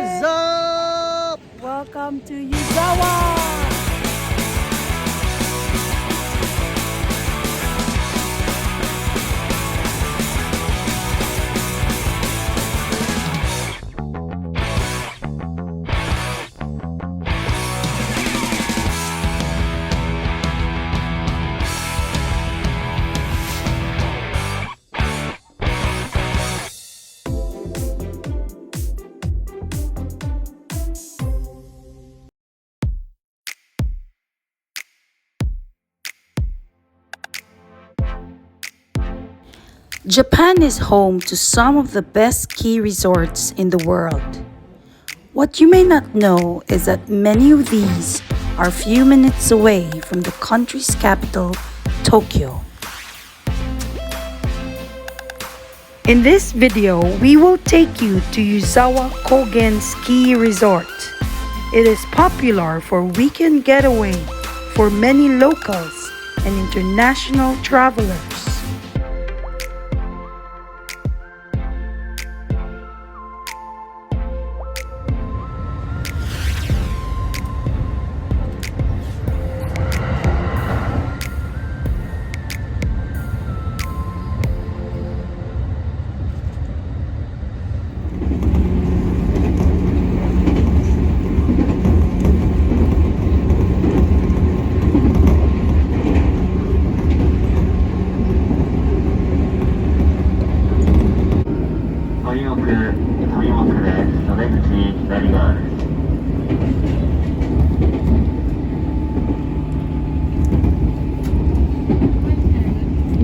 What's up? Welcome to Yuzawa! Japan is home to some of the best ski resorts in the world. What you may not know is that many of these are a few minutes away from the country's capital, Tokyo. In this video, we will take you to Yuzawa Kogen Ski Resort. It is popular for weekend getaway for many locals and international travelers.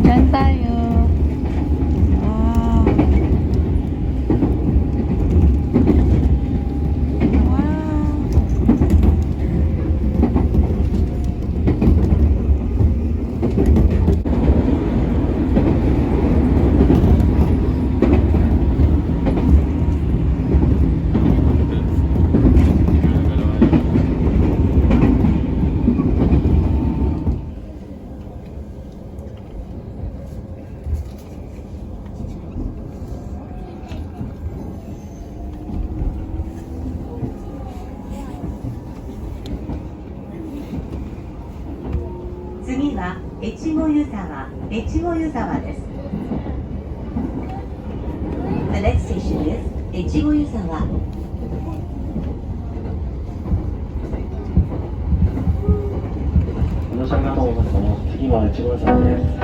Diyan tayo. Echigo Yuzawa です。The next station is Echigo Yuzawa. この車両の次はEchigo Yuzawa です。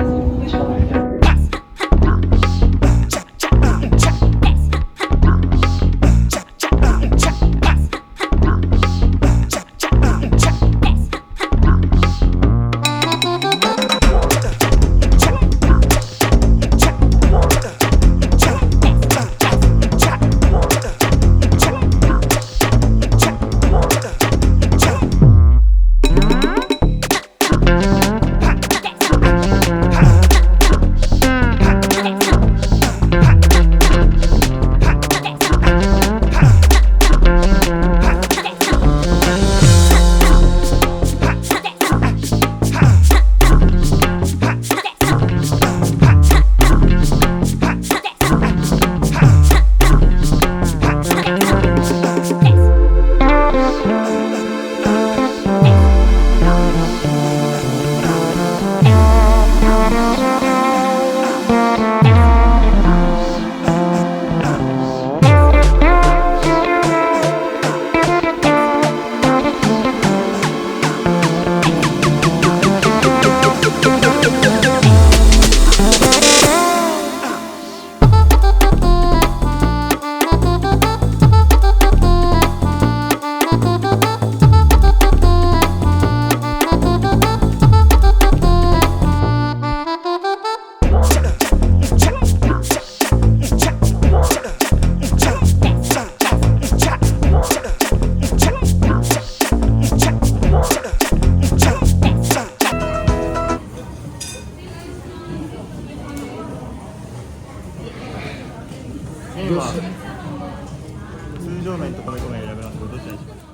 通常麺と米粉麺選べますけど、どっちにしますか？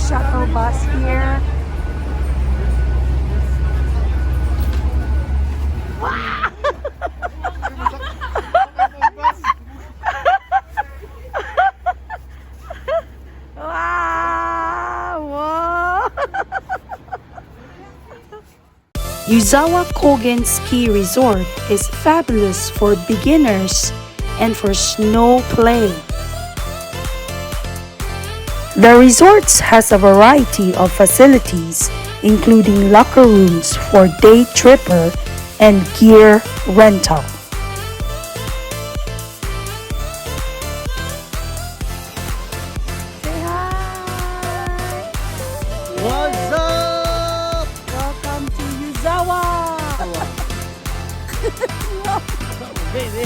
shuttle bus here. Wow! Yuzawa Kogen Ski Resort is fabulous for beginners and for snow play. The resort has a variety of facilities, including locker rooms for day tripper and gear rental. Say hi! What's up? Welcome to Yuzawa! Baby.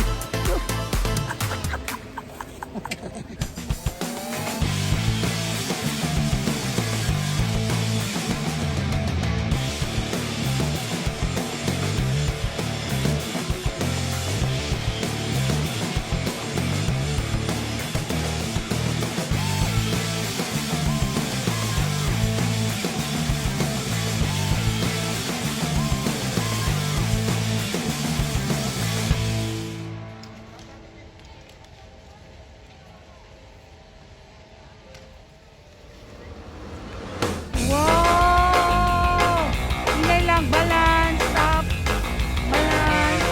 Wow! Hinay lang, balance, stop, balance.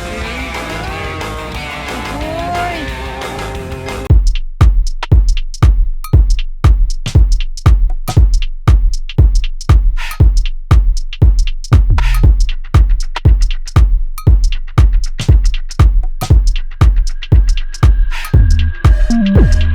Good.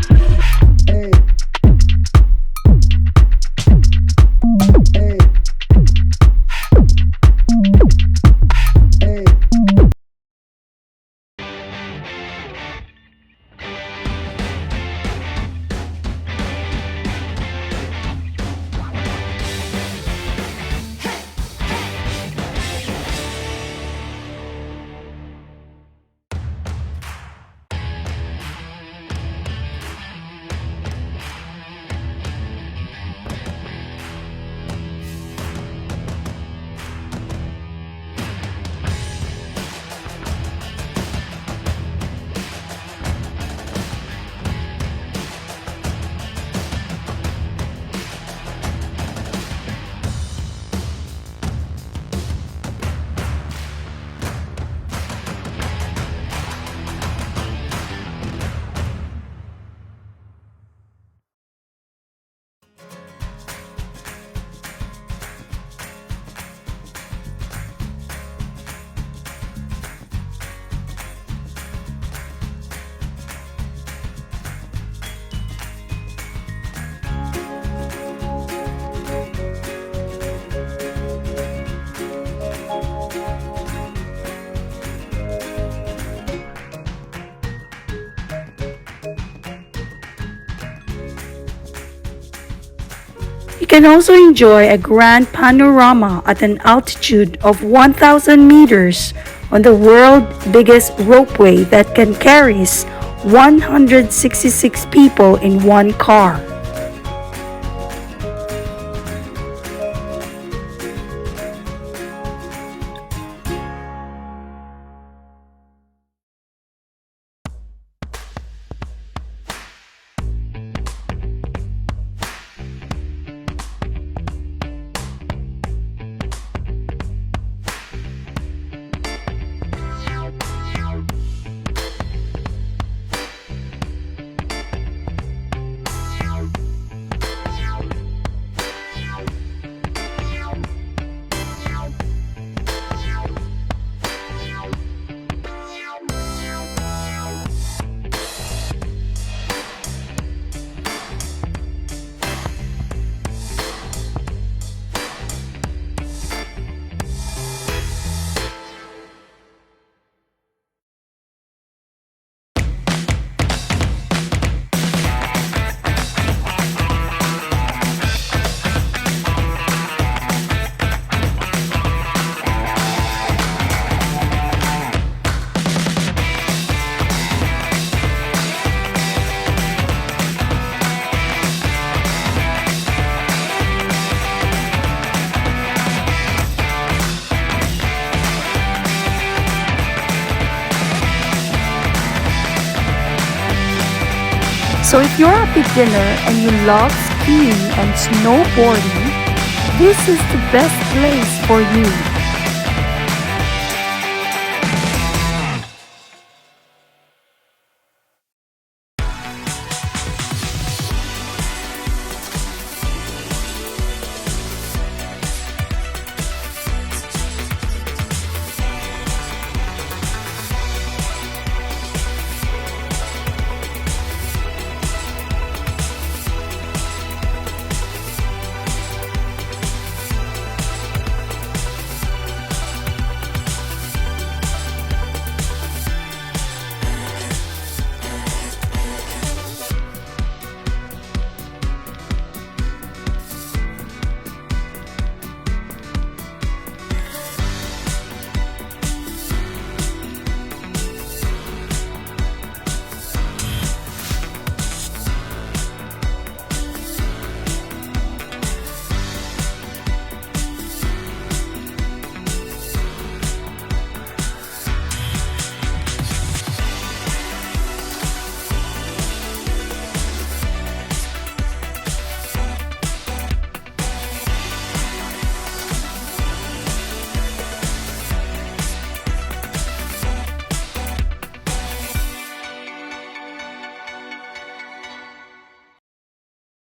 You can also enjoy a grand panorama at an altitude of 1,000 meters on the world's biggest ropeway that can carry 166 people in one car. So if you're a beginner and you love skiing and snowboarding, this is the best place for you.